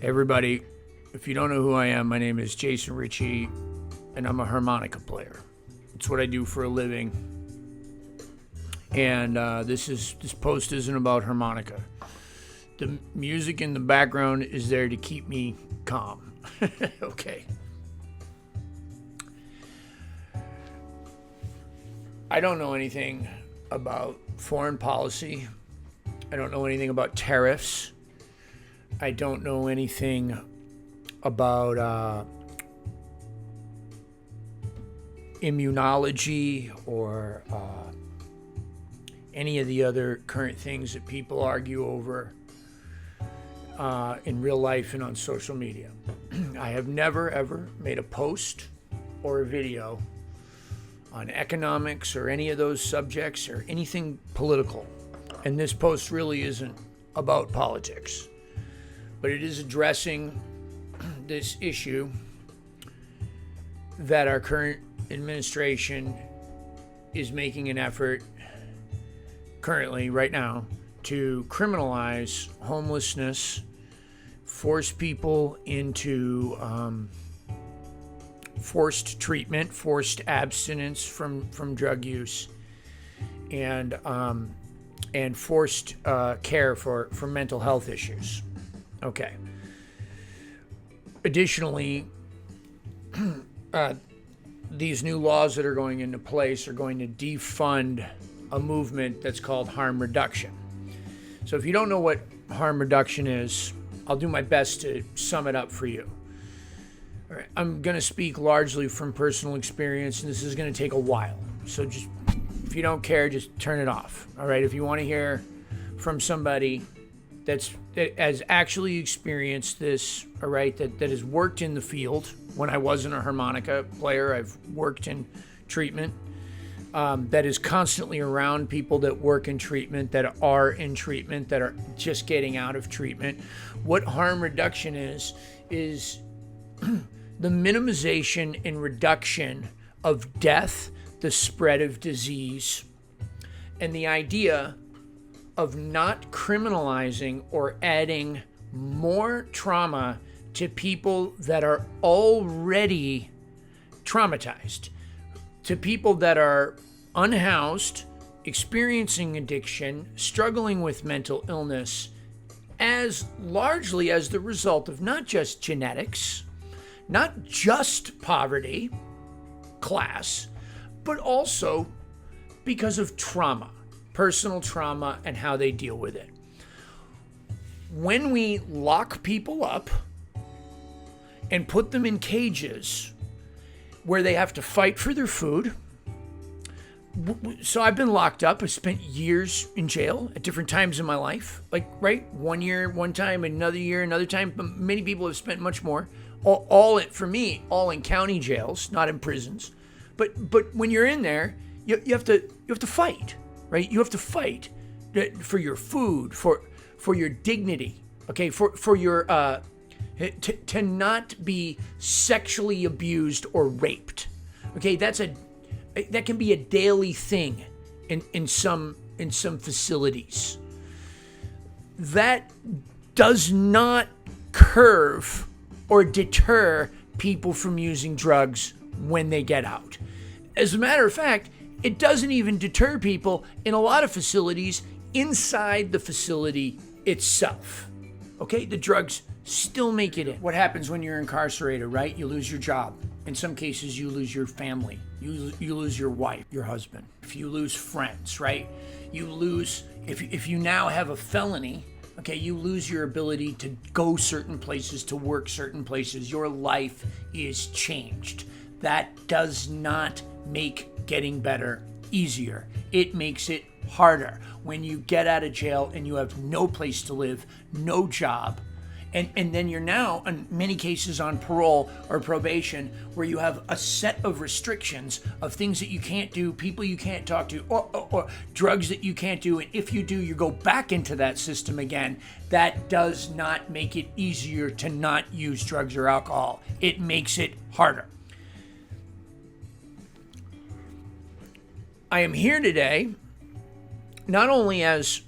Hey everybody, if you don't know who I am, my name is Jason Ricci, and I'm a harmonica player. It's what I do for a living. And this post isn't about harmonica. The music in the background is there to keep me calm. Okay. I don't know anything about foreign policy. I don't know anything about tariffs. I don't know anything about immunology or any of the other current things that people argue over in real life and on social media. I have never, ever made a post or a video on economics or any of those subjects or anything political. And this post really isn't about politics, but it is addressing this issue that our current administration is making an effort currently, right now, to criminalize homelessness, force people into forced treatment, forced abstinence from drug use, and forced care for mental health issues. Okay. Additionally, these new laws that are going into place are going to defund a movement that's called harm reduction. So if you don't know what harm reduction is, I'll do my best to sum it up for you. All right, I'm going to speak largely from personal experience, and this is going to take a while. So just, if you don't care, just turn it off. All right, if you want to hear from somebody that has actually experienced this, all right, that has worked in the field. When I wasn't a harmonica player, I've worked in treatment, that is constantly around people that work in treatment, that are in treatment, that are just getting out of treatment. What harm reduction is the minimization and reduction of death, the spread of disease, and the idea of not criminalizing or adding more trauma to people that are already traumatized, to people that are unhoused, experiencing addiction, struggling with mental illness, as largely as the result of not just genetics, not just poverty, class, but also because of trauma. Personal trauma and how they deal with it. When we lock people up and put them in cages where they have to fight for their food. So I've been locked up. I spent years in jail at different times in my life. Like, right? 1 year, one time, another year, another time. But many people have spent much more. All in county jails, not in prisons. But when you're in there, you have to fight. Right? You have to fight for your food, for your dignity, okay? For your to not be sexually abused or raped, okay? That can be a daily thing in some facilities. That does not curve or deter people from using drugs when they get out. As a matter of fact, it doesn't even deter people in a lot of facilities inside the facility itself. Okay, the drugs still make it in. What happens when you're incarcerated, right? You lose your job. In some cases, you lose your family. You lose your wife, your husband. If you lose friends, right? You lose, if you now have a felony, okay, you lose your ability to go certain places, to work certain places. Your life is changed. That does not make getting better easier. It makes it harder when you get out of jail and you have no place to live, no job, and then you're now in many cases on parole or probation, where you have a set of restrictions of things that you can't do, people you can't talk to, or drugs that you can't do, and if you do, you go back into that system again. That does not make it easier to not use drugs or alcohol. It makes it harder. I am here today not only as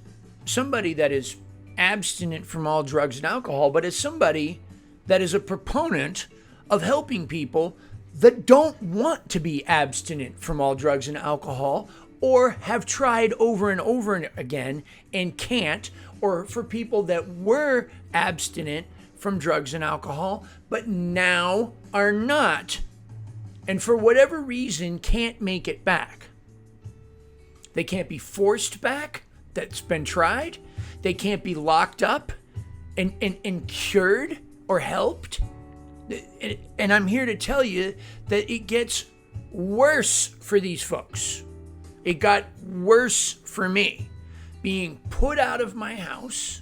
somebody that is abstinent from all drugs and alcohol, but as somebody that is a proponent of helping people that don't want to be abstinent from all drugs and alcohol, or have tried over and over again and can't, or for people that were abstinent from drugs and alcohol but now are not, and for whatever reason can't make it back. They can't be forced back. That's been tried. They can't be locked up and cured or helped. And I'm here to tell you that it gets worse for these folks. It got worse for me, being put out of my house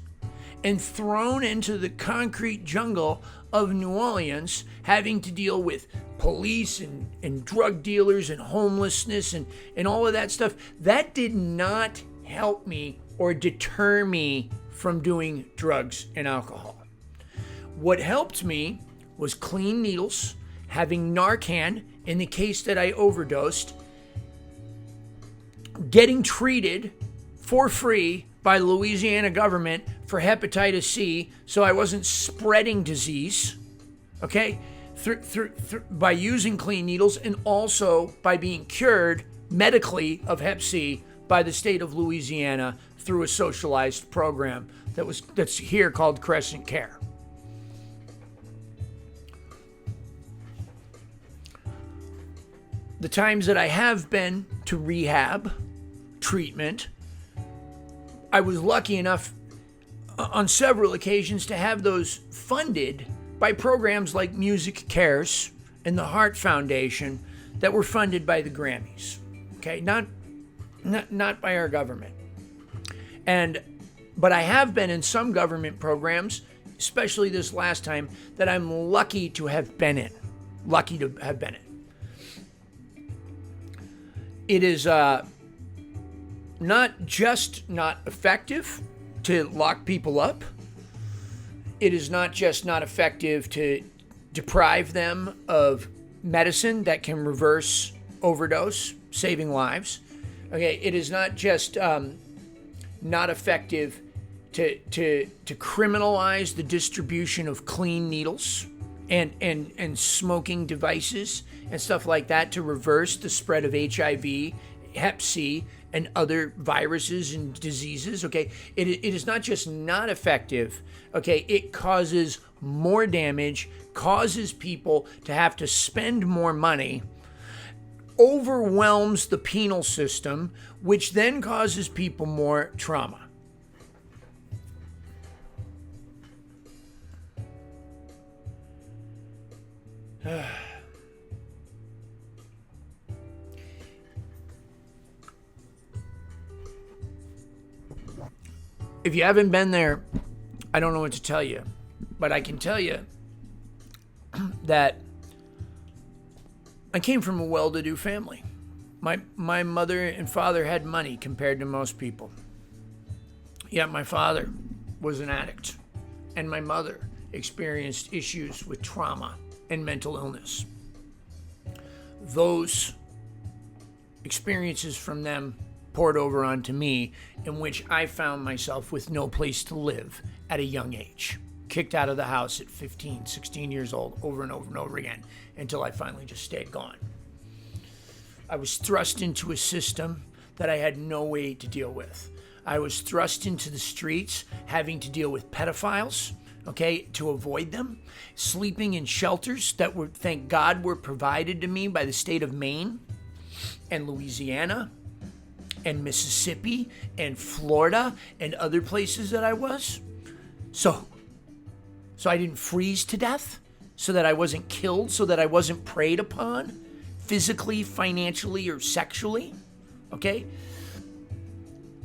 and thrown into the concrete jungle of New Orleans, having to deal with police and drug dealers and homelessness and all of that stuff. That did not help me or deter me from doing drugs and alcohol. What helped me was clean needles, having Narcan in the case that I overdosed, getting treated for free by the Louisiana government for hepatitis C so I wasn't spreading disease, okay, by using clean needles, and also by being cured medically of hep C by the state of Louisiana through a socialized program that's here called Crescent Care. The times that I have been to rehab treatment, I was lucky enough on several occasions to have those funded by programs like Music Cares and the Heart Foundation that were funded by the Grammys. Okay, not by our government. But I have been in some government programs, especially this last time, that I'm lucky to have been in. It is not just not effective to lock people up. It is not just not effective to deprive them of medicine that can reverse overdose, saving lives. Okay, it is not just not effective to criminalize the distribution of clean needles and smoking devices and stuff like that to reverse the spread of HIV, hep C, and other viruses and diseases. Okay, it is not just not effective. Okay, it causes more damage, causes people to have to spend more money, overwhelms the penal system, which then causes people more trauma. If you haven't been there, I don't know what to tell you, but I can tell you that I came from a well-to-do family. My mother and father had money compared to most people. Yet my father was an addict, and my mother experienced issues with trauma and mental illness. Those experiences from them poured over onto me, in which I found myself with no place to live at a young age. Kicked out of the house at 15, 16 years old, over and over and over again, until I finally just stayed gone. I was thrust into a system that I had no way to deal with. I was thrust into the streets, having to deal with pedophiles, okay, to avoid them, sleeping in shelters that were, thank God, were provided to me by the state of Maine and Louisiana and Mississippi and Florida and other places that I was. So I didn't freeze to death, so that I wasn't killed, so that I wasn't preyed upon physically, financially, or sexually, okay?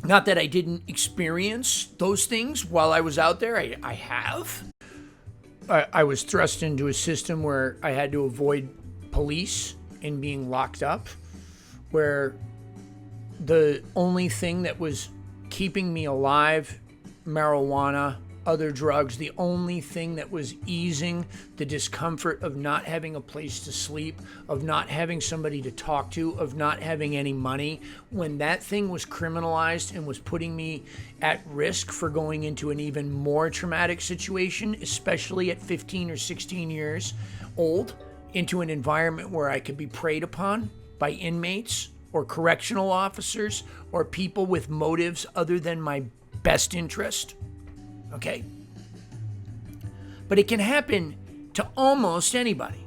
Not that I didn't experience those things while I was out there. I have. I was thrust into a system where I had to avoid police and being locked up, where the only thing that was keeping me alive, marijuana other drugs. The only thing that was easing the discomfort of not having a place to sleep, of not having somebody to talk to, of not having any money, when that thing was criminalized and was putting me at risk for going into an even more traumatic situation, especially at 15 or 16 years old, into an environment where I could be preyed upon by inmates or correctional officers or people with motives other than my best interest. Okay? But it can happen to almost anybody.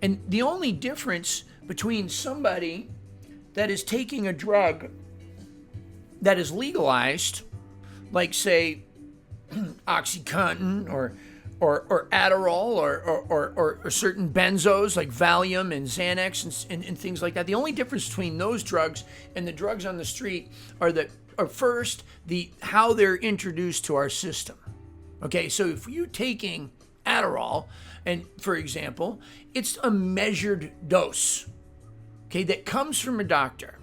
And the only difference between somebody that is taking a drug that is legalized, like say OxyContin or Adderall or certain benzos like Valium and Xanax and things like that. The only difference between those drugs and the drugs on the street are first how they're introduced to our system. Okay, so if you're taking Adderall, and for example, it's a measured dose, okay, that comes from a doctor.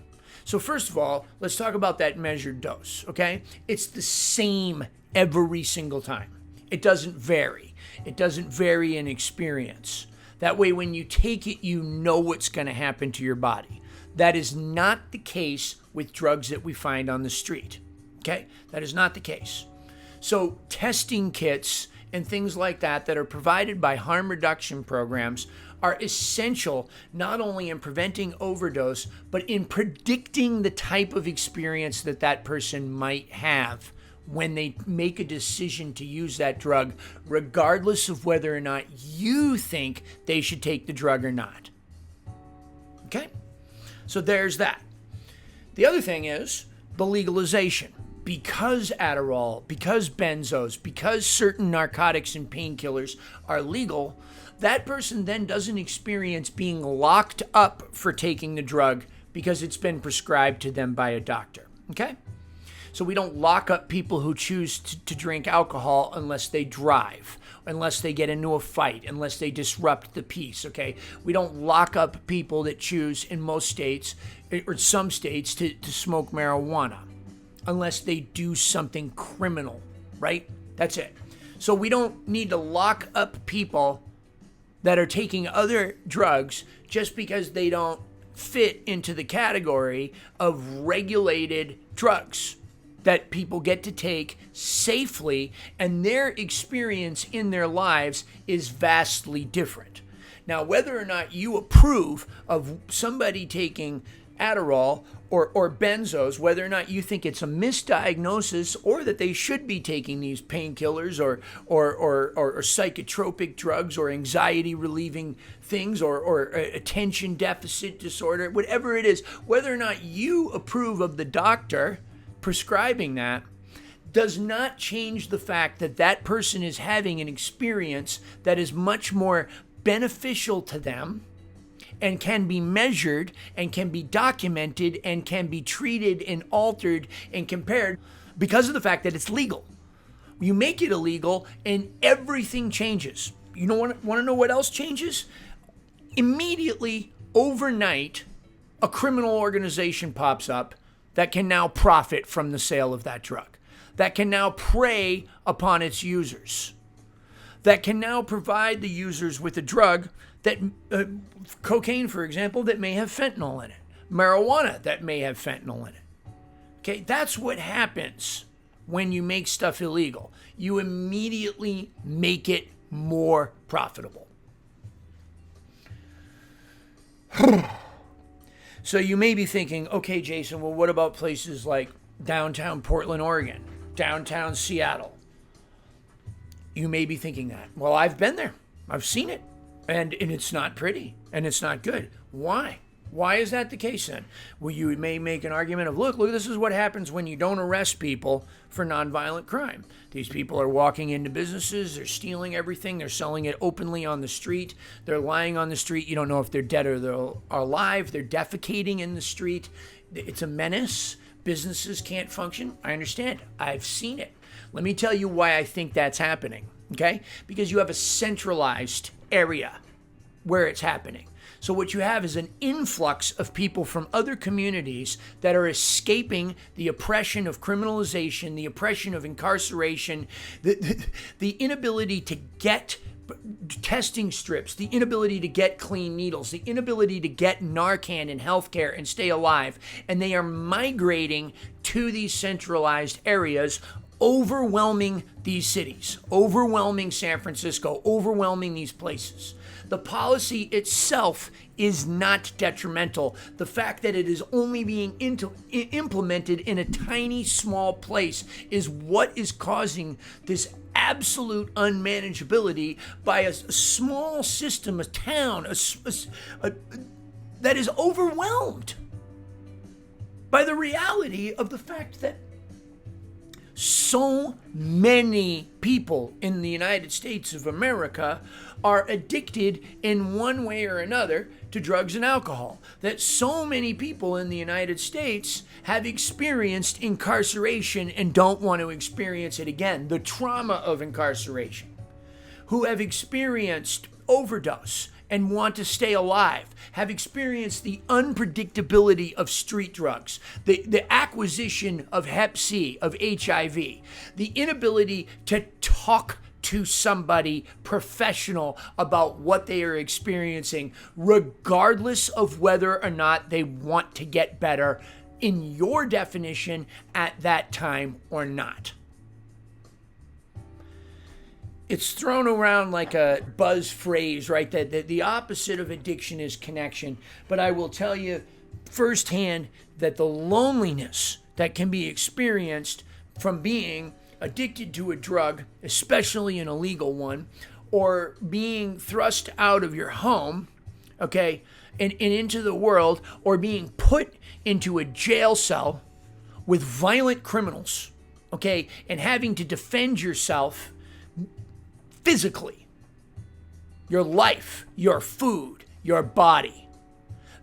So first of all, let's talk about that measured dose, okay? It's the same every single time. It doesn't vary. It doesn't vary in experience. That way, when you take it, you know what's going to happen to your body. That is not the case with drugs that we find on the street, okay? That is not the case. So testing kits and things like that are provided by harm reduction programs are essential not only in preventing overdose, but in predicting the type of experience that person might have when they make a decision to use that drug, regardless of whether or not you think they should take the drug or not. Okay? So there's that. The other thing is the legalization. Because Adderall, because benzos, because certain narcotics and painkillers are legal, that person then doesn't experience being locked up for taking the drug because it's been prescribed to them by a doctor. Okay? So we don't lock up people who choose to drink alcohol unless they drive, unless they get into a fight, unless they disrupt the peace, okay? We don't lock up people that choose in most states, or some states, to smoke marijuana unless they do something criminal, right? That's it. So we don't need to lock up people that are taking other drugs just because they don't fit into the category of regulated drugs that people get to take safely, and their experience in their lives is vastly different. Now, whether or not you approve of somebody taking Adderall or benzos, whether or not you think it's a misdiagnosis or that they should be taking these painkillers or psychotropic drugs or anxiety relieving things or attention deficit disorder, whatever it is, whether or not you approve of the doctor prescribing that, does not change the fact that that person is having an experience that is much more beneficial to them and can be measured and can be documented and can be treated and altered and compared because of the fact that it's legal. You make it illegal and everything changes. You want to know what else changes? Immediately, overnight, a criminal organization pops up that can now profit from the sale of that drug, that can now prey upon its users, that can now provide the users with a drug that, cocaine, for example, that may have fentanyl in it, marijuana that may have fentanyl in it. Okay, that's what happens when you make stuff illegal. You immediately make it more profitable. So you may be thinking, okay, Jason, well, what about places like downtown Portland, Oregon, downtown Seattle? You may be thinking that. Well, I've been there. I've seen it. And it's not pretty. And it's not good. Why? Why is that the case then? Well, you may make an argument of, look, this is what happens when you don't arrest people for nonviolent crime. These people are walking into businesses, they're stealing everything, they're selling it openly on the street, they're lying on the street, you don't know if they're dead or they're alive, they're defecating in the street. It's a menace. Businesses can't function. I understand. I've seen it. Let me tell you why I think that's happening, okay? Because you have a centralized area where it's happening. So what you have is an influx of people from other communities that are escaping the oppression of criminalization, the oppression of incarceration, the inability to get testing strips, the inability to get clean needles, the inability to get Narcan in healthcare and stay alive. And they are migrating to these centralized areas, overwhelming these cities, overwhelming San Francisco, overwhelming these places. The policy itself is not detrimental. The fact that it is only being implemented in a tiny, small place is what is causing this absolute unmanageability by a small system, a town, that is overwhelmed by the reality of the fact that so many people in the United States of America are addicted in one way or another to drugs and alcohol. That so many people in the United States have experienced incarceration and don't want to experience it again. The trauma of incarceration. Who have experienced overdose and want to stay alive, have experienced the unpredictability of street drugs, the acquisition of Hep C, of HIV, the inability to talk to somebody professional about what they are experiencing, regardless of whether or not they want to get better in your definition at that time or not. It's thrown around like a buzz phrase, right? That the opposite of addiction is connection. But I will tell you firsthand that the loneliness that can be experienced from being addicted to a drug, especially an illegal one, or being thrust out of your home, okay, and into the world, or being put into a jail cell with violent criminals, okay, and having to defend yourself physically, your life, your food, your body.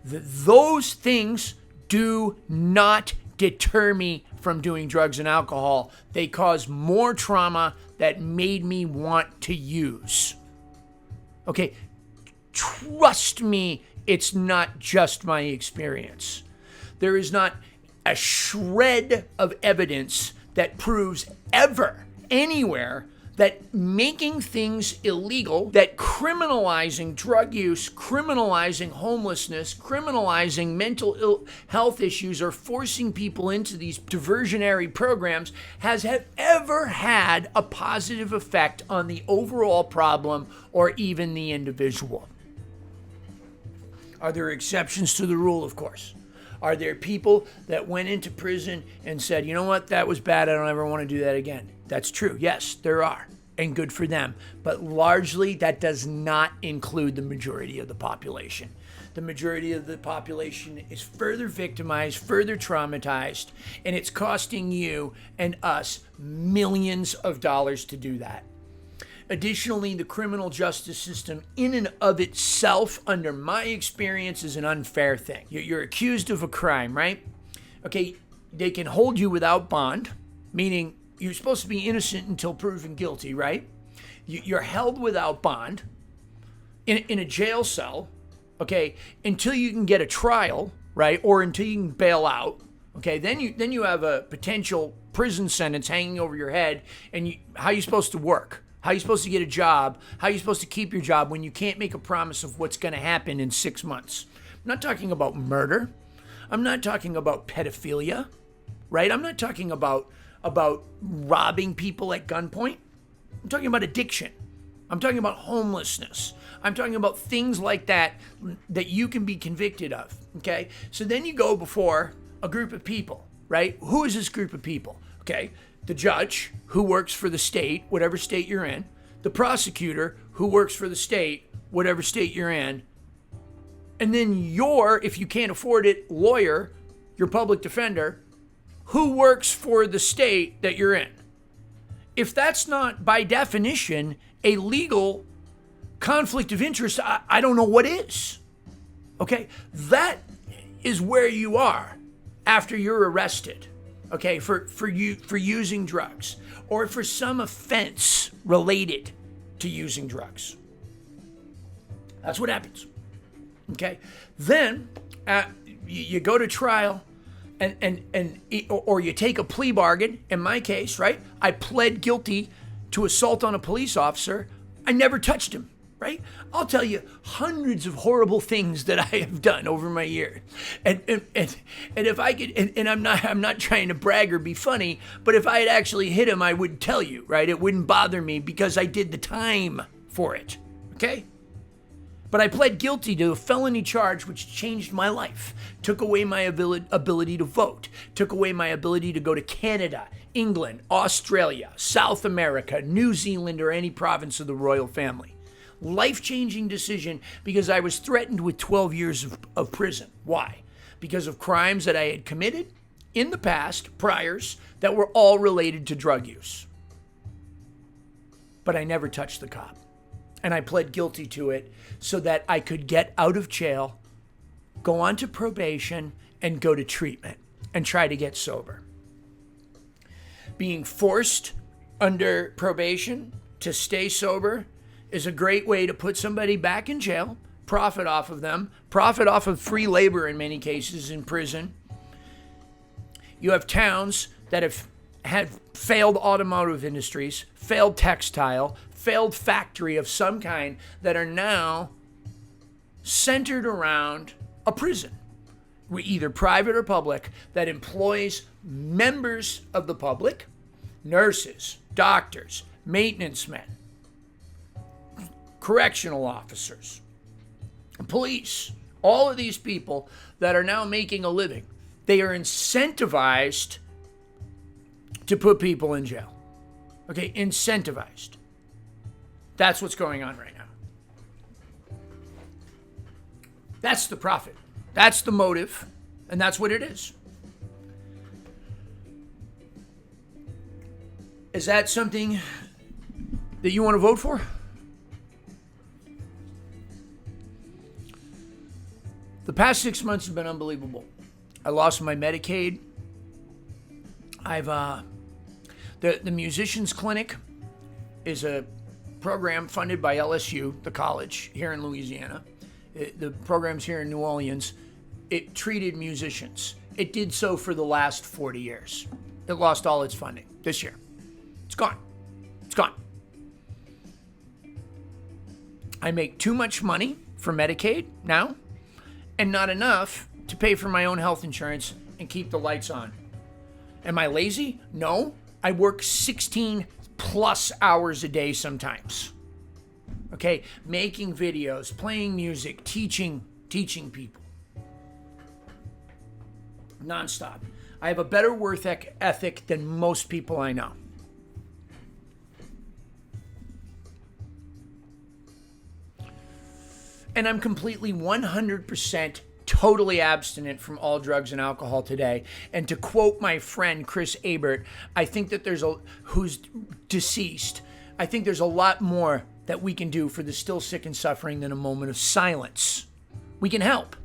Those things do not deter me from doing drugs and alcohol. They cause more trauma that made me want to use. Okay, trust me, it's not just my experience. There is not a shred of evidence that proves ever, anywhere, that making things illegal, that criminalizing drug use, criminalizing homelessness, criminalizing mental health issues, or forcing people into these diversionary programs has ever had a positive effect on the overall problem or even the individual. Are there exceptions to the rule? Of course. Are there people that went into prison and said, you know what, that was bad, I don't ever want to do that again? That's true. Yes, there are. And good for them. But largely, that does not include the majority of the population. The majority of the population is further victimized, further traumatized, and it's costing you and us millions of dollars to do that. Additionally, the criminal justice system in and of itself, under my experience, is an unfair thing. You're accused of a crime, right? Okay, they can hold you without bond, meaning you're supposed to be innocent until proven guilty, right? You're held without bond in a jail cell, okay, until you can get a trial, right? Or until you can bail out, okay? Then you have a potential prison sentence hanging over your head, and how are you supposed to work? How are you supposed to get a job? How are you supposed to keep your job when you can't make a promise of what's going to happen in 6 months? I'm not talking about murder. I'm not talking about pedophilia, right? I'm not talking about robbing people at gunpoint. I'm talking about addiction. I'm talking about homelessness. I'm talking about things like that you can be convicted of, okay? So then you go before a group of people, right? Who is this group of people? Okay, the judge, who works for the state, whatever state you're in, the prosecutor, who works for the state, whatever state you're in, and then if you can't afford it, lawyer, your public defender, who works for the state that you're in. If that's not, by definition, a legal conflict of interest, I don't know what is. Okay? That is where you are after you're arrested, okay, for using drugs or for some offense related to using drugs. That's what happens. Okay. Then you go to trial or you take a plea bargain. In my case, right? I pled guilty to assault on a police officer. I never touched him. Right? I'll tell you hundreds of horrible things that I have done over my year. And if I could, and I'm not trying to brag or be funny, but if I had actually hit him, I would tell you, right? It wouldn't bother me because I did the time for it. Okay? But I pled guilty to a felony charge which changed my life, took away my ability to vote, took away my ability to go to Canada, England, Australia, South America, New Zealand, or any province of the royal family. Life-changing decision because I was threatened with 12 years of prison. Why? Because of crimes that I had committed in the past, priors, that were all related to drug use. But I never touched the cop. And I pled guilty to it so that I could get out of jail, go on to probation, and go to treatment and try to get sober. Being forced under probation to stay sober is a great way to put somebody back in jail, profit off of them, profit off of free labor in many cases in prison. You have towns that have had failed automotive industries, failed textile, failed factory of some kind that are now centered around a prison, either private or public, that employs members of the public, nurses, doctors, maintenance men, correctional officers, police, all of these people that are now making a living. They are incentivized to put people in jail. Okay, incentivized. That's what's going on right now. That's the profit. That's the motive, and that's what it is. Is that something that you want to vote for? The past 6 months have been unbelievable. I lost my Medicaid. The Musicians Clinic is a program funded by LSU, the college here in Louisiana. The program's here in New Orleans. It treated musicians. It did so for the last 40 years. It lost all its funding this year. It's gone. It's gone. I make too much money for Medicaid now, and not enough to pay for my own health insurance and keep the lights on. Am I lazy? No. I work 16 plus hours a day sometimes. Okay? Making videos, playing music, teaching people. Nonstop. I have a better work ethic than most people I know. And I'm completely 100% totally abstinent from all drugs and alcohol today. And to quote my friend Chris Abert, I think that who's deceased, I think there's a lot more that we can do for the still sick and suffering than a moment of silence. We can help.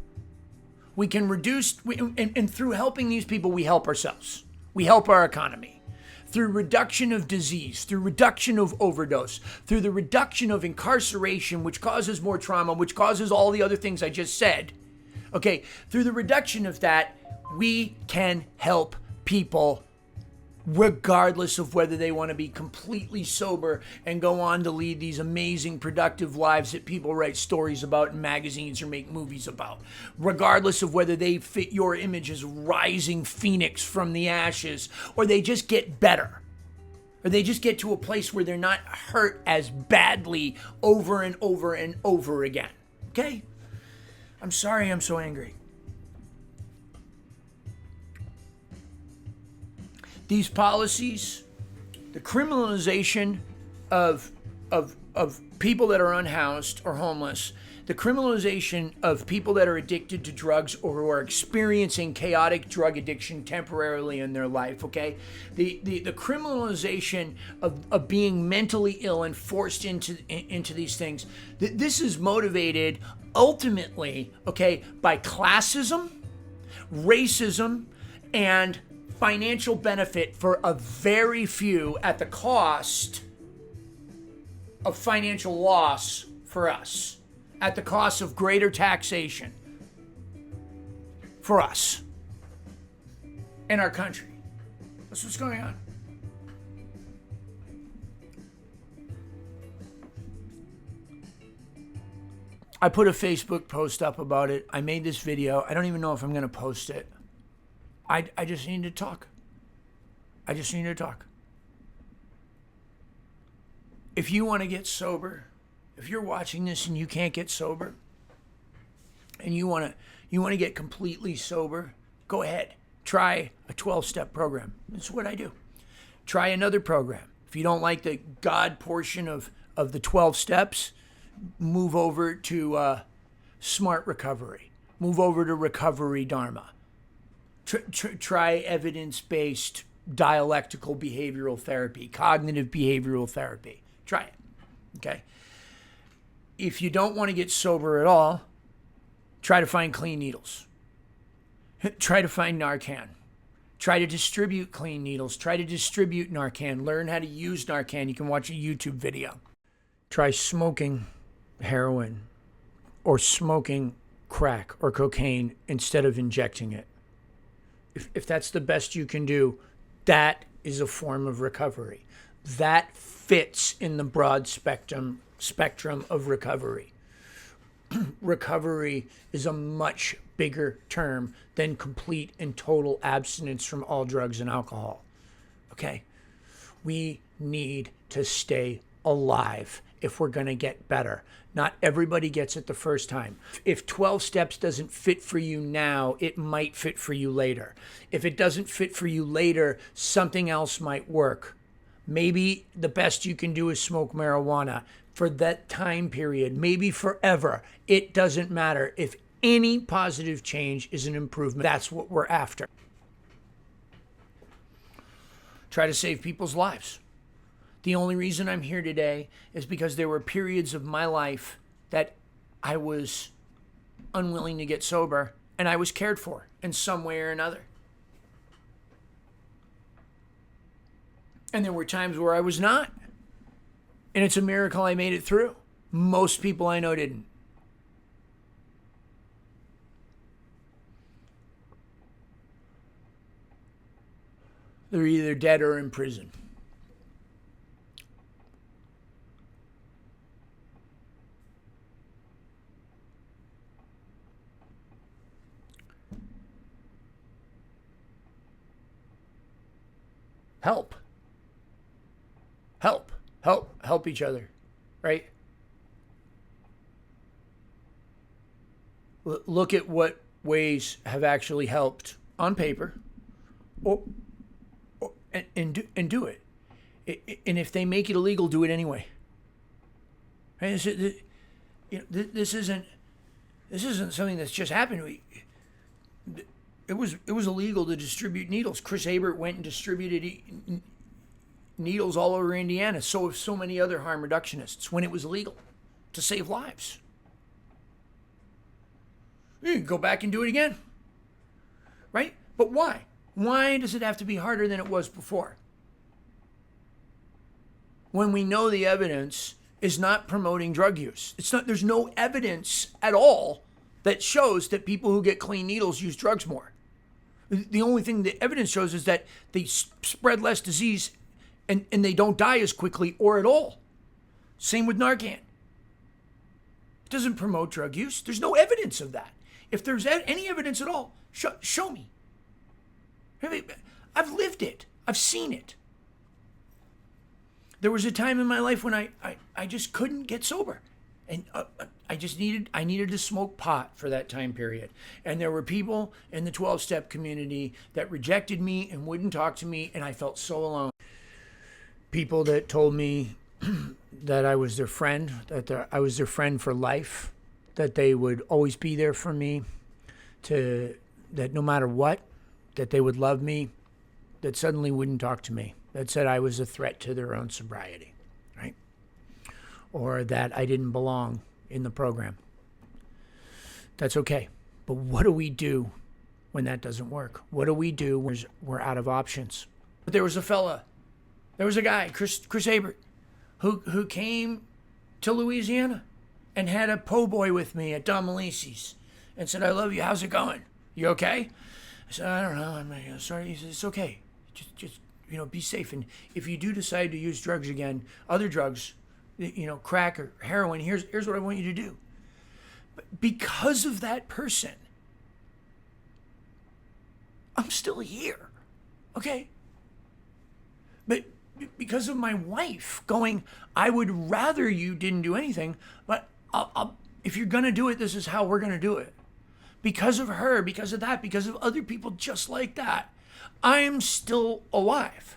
We can reduce, and through helping these people, we help ourselves. We help our economy. Through reduction of disease, through reduction of overdose, through the reduction of incarceration, which causes more trauma, which causes all the other things I just said. Okay, through the reduction of that, we can help people regardless of whether they want to be completely sober and go on to lead these amazing, productive lives that people write stories about in magazines or make movies about. Regardless of whether they fit your image as rising phoenix from the ashes, or they just get better, or they just get to a place where they're not hurt as badly over and over and over again. Okay? I'm sorry I'm so angry. These policies, the criminalization of people that are unhoused or homeless, the criminalization of people that are addicted to drugs or who are experiencing chaotic drug addiction temporarily in their life, okay? The criminalization of being mentally ill and forced into these things, this is motivated ultimately, okay, by classism, racism, and financial benefit for a very few at the cost of financial loss for us. at the cost of greater taxation for us and our country. That's what's going on. I put a Facebook post up about it. I made this video. I don't even know if I'm going to post it. I just need to talk. I just need to talk. If you want to get sober, if you're watching this and you can't get sober, and you want to get completely sober, go ahead. Try a 12-step program. That's what I do. Try another program. If you don't like the God portion of the 12 steps, move over to Smart Recovery. Move over to Recovery Dharma. Try evidence-based dialectical behavioral therapy, cognitive behavioral therapy. Try it, okay? If you don't want to get sober at all, try to find clean needles. Try to find Narcan. Try to distribute clean needles. Try to distribute Narcan. Learn how to use Narcan. You can watch a YouTube video. Try smoking heroin or smoking crack or cocaine instead of injecting it. If that's the best you can do, that is a form of recovery. That fits in the broad spectrum of recovery. Recovery is a much bigger term than complete and total abstinence from all drugs and alcohol. Okay? We need to stay alive if we're going to get better. Not everybody gets it the first time. If 12 steps doesn't fit for you now, it might fit for you later. If it doesn't fit for you later, something else might work. Maybe the best you can do is smoke marijuana for that time period, maybe forever. It doesn't matter. If any positive change is an improvement, that's what we're after. Try to save people's lives. The only reason I'm here today is because there were periods of my life that I was unwilling to get sober and I was cared for in some way or another. And there were times where I was not. And it's a miracle I made it through. Most people I know didn't. They're either dead or in prison. Help each other, right? Look at what ways have actually helped on paper, and do it. And if they make it illegal, do it anyway. Right? This isn't something that's just happened. It was illegal to distribute needles. Chris Abert went and distributed needles all over Indiana. So have so many other harm reductionists when it was illegal to save lives. You can go back and do it again, right? But why? Why does it have to be harder than it was before? When we know the evidence is not promoting drug use. There's no evidence at all that shows that people who get clean needles use drugs more. The only thing the evidence shows is that they spread less disease and they don't die as quickly or at all. Same with Narcan. It doesn't promote drug use. There's no evidence of that. If there's any evidence at all, show me. I've lived it. I've seen it. There was a time in my life when I just couldn't get sober. And I needed to smoke pot for that time period. And there were people in the 12-step community that rejected me and wouldn't talk to me, and I felt so alone. People that told me that I was their friend, that I was their friend for life, that they would always be there for me, that no matter what, that they would love me, that suddenly wouldn't talk to me, that said I was a threat to their own sobriety, right? Or that I didn't belong in the program. That's okay. But what do we do when that doesn't work? What do we do when we're out of options? But there was a guy, Chris Abert, who came to Louisiana and had a po' boy with me at Don Malisi's and said, I love you, how's it going? You okay? I said, I don't know, I'm sorry. He said, it's okay. Just be safe. And if you do decide to use drugs again, other drugs, crack or heroin, here's what I want you to do. But because of that person, I'm still here. Okay? But because of my wife going, I would rather you didn't do anything, but if you're going to do it, this is how we're going to do it. Because of her, because of that, because of other people just like that, I am still alive.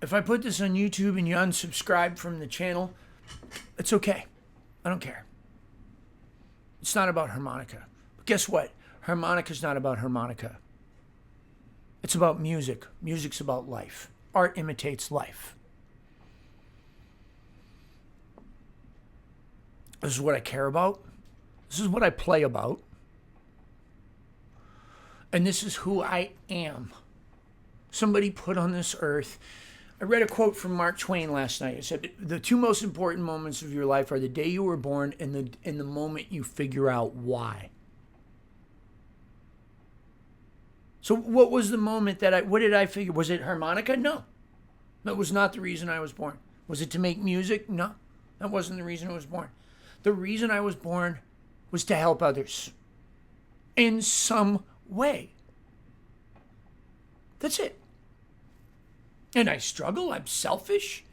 If I put this on YouTube and you unsubscribe from the channel, it's okay. I don't care. It's not about harmonica. But guess what? Harmonica's not about harmonica. It's about music. Music's about life. Art imitates life. This is what I care about. This is what I play about. And this is who I am. Somebody put on this earth. I read a quote from Mark Twain last night. It said, the two most important moments of your life are the day you were born and the moment you figure out why. So what was the moment what did I figure? Was it harmonica? No. That was not the reason I was born. Was it to make music? No. That wasn't the reason I was born. The reason I was born was to help others in some way. That's it. And I struggle. I'm selfish.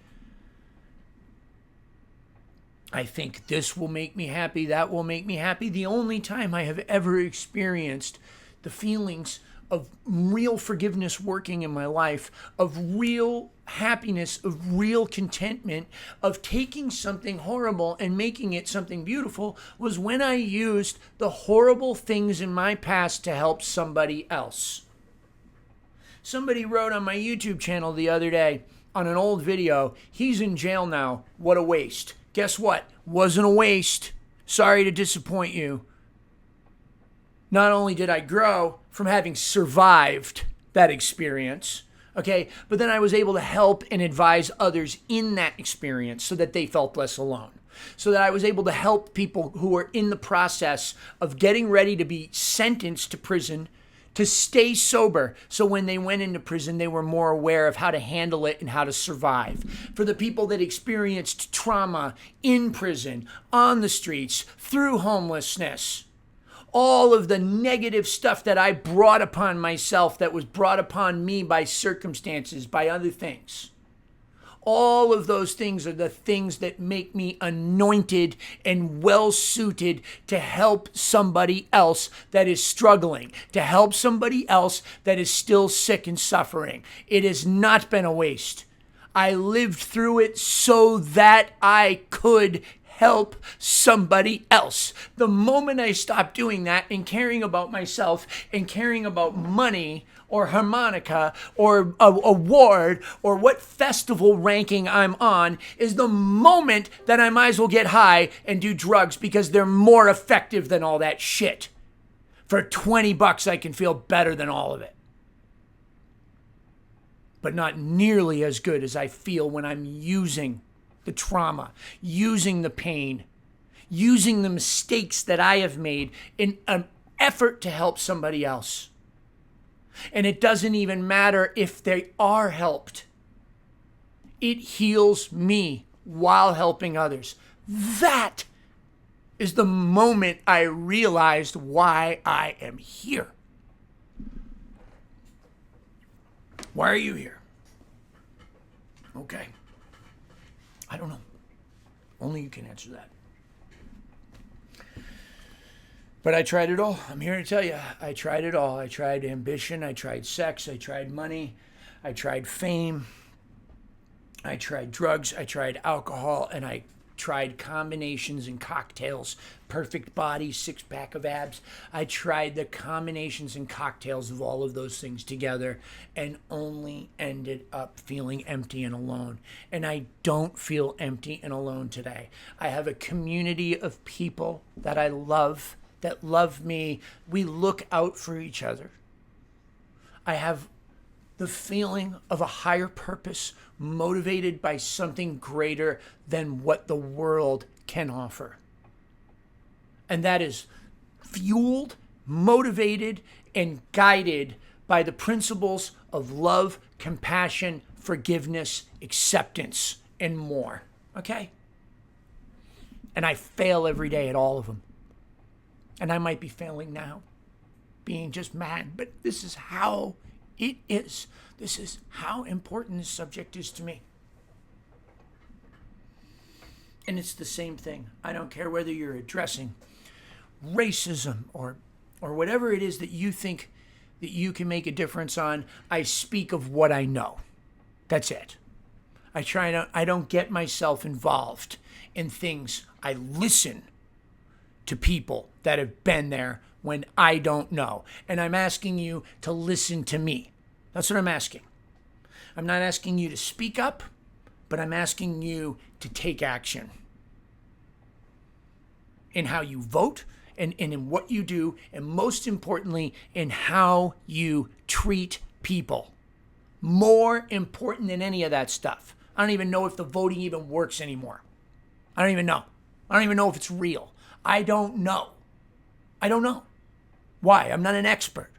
I think this will make me happy. That will make me happy. The only time I have ever experienced the feelings of real forgiveness working in my life, of real happiness, of real contentment, of taking something horrible and making it something beautiful, was when I used the horrible things in my past to help somebody else. Somebody wrote on my YouTube channel the other day on an old video, he's in jail now. What a waste. Guess what? Wasn't a waste. Sorry to disappoint you. Not only did I grow from having survived that experience, okay, but then I was able to help and advise others in that experience so that they felt less alone. So that I was able to help people who were in the process of getting ready to be sentenced to prison to stay sober, so when they went into prison, they were more aware of how to handle it and how to survive. For the people that experienced trauma in prison, on the streets, through homelessness, all of the negative stuff that I brought upon myself, that was brought upon me by circumstances, by other things. All of those things are the things that make me anointed and well-suited to help somebody else that is struggling, to help somebody else that is still sick and suffering. It has not been a waste. I lived through it so that I could help somebody else. The moment I stopped doing that and caring about myself and caring about money or harmonica or a award or what festival ranking I'm on is the moment that I might as well get high and do drugs, because they're more effective than all that shit. For $20 I can feel better than all of it. But not nearly as good as I feel when I'm using the trauma, using the pain, using the mistakes that I have made in an effort to help somebody else. And it doesn't even matter if they are helped. It heals me while helping others. That is the moment I realized why I am here. Why are you here? Okay. I don't know. Only you can answer that. But I tried it all. I'm here to tell you, I tried it all. I tried ambition. I tried sex. I tried money. I tried fame. I tried drugs. I tried alcohol. And I tried combinations and cocktails, perfect body, six-pack of abs. I tried the combinations and cocktails of all of those things together and only ended up feeling empty and alone. And I don't feel empty and alone today. I have a community of people that I love, that love me. We look out for each other. I have the feeling of a higher purpose, motivated by something greater than what the world can offer. And that is fueled, motivated, and guided by the principles of love, compassion, forgiveness, acceptance, and more. Okay? And I fail every day at all of them. And I might be failing now, being just mad, but this is how it is. This is how important this subject is to me. And it's the same thing. I don't care whether you're addressing racism or whatever it is that you think that you can make a difference on. I speak of what I know. That's it. I don't get myself involved in things. I listen to people that have been there when I don't know. And I'm asking you to listen to me. That's what I'm asking. I'm not asking you to speak up, but I'm asking you to take action in how you vote and in what you do, and most importantly, in how you treat people. More important than any of that stuff. I don't even know if the voting even works anymore. I don't even know. I don't even know if it's real. I don't know. I don't know. Why? I'm not an expert.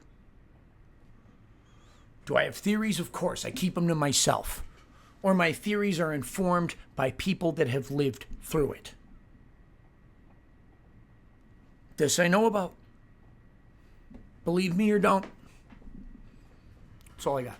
Do I have theories? Of course. I keep them to myself. Or my theories are informed by people that have lived through it. This I know about. Believe me or don't. That's all I got.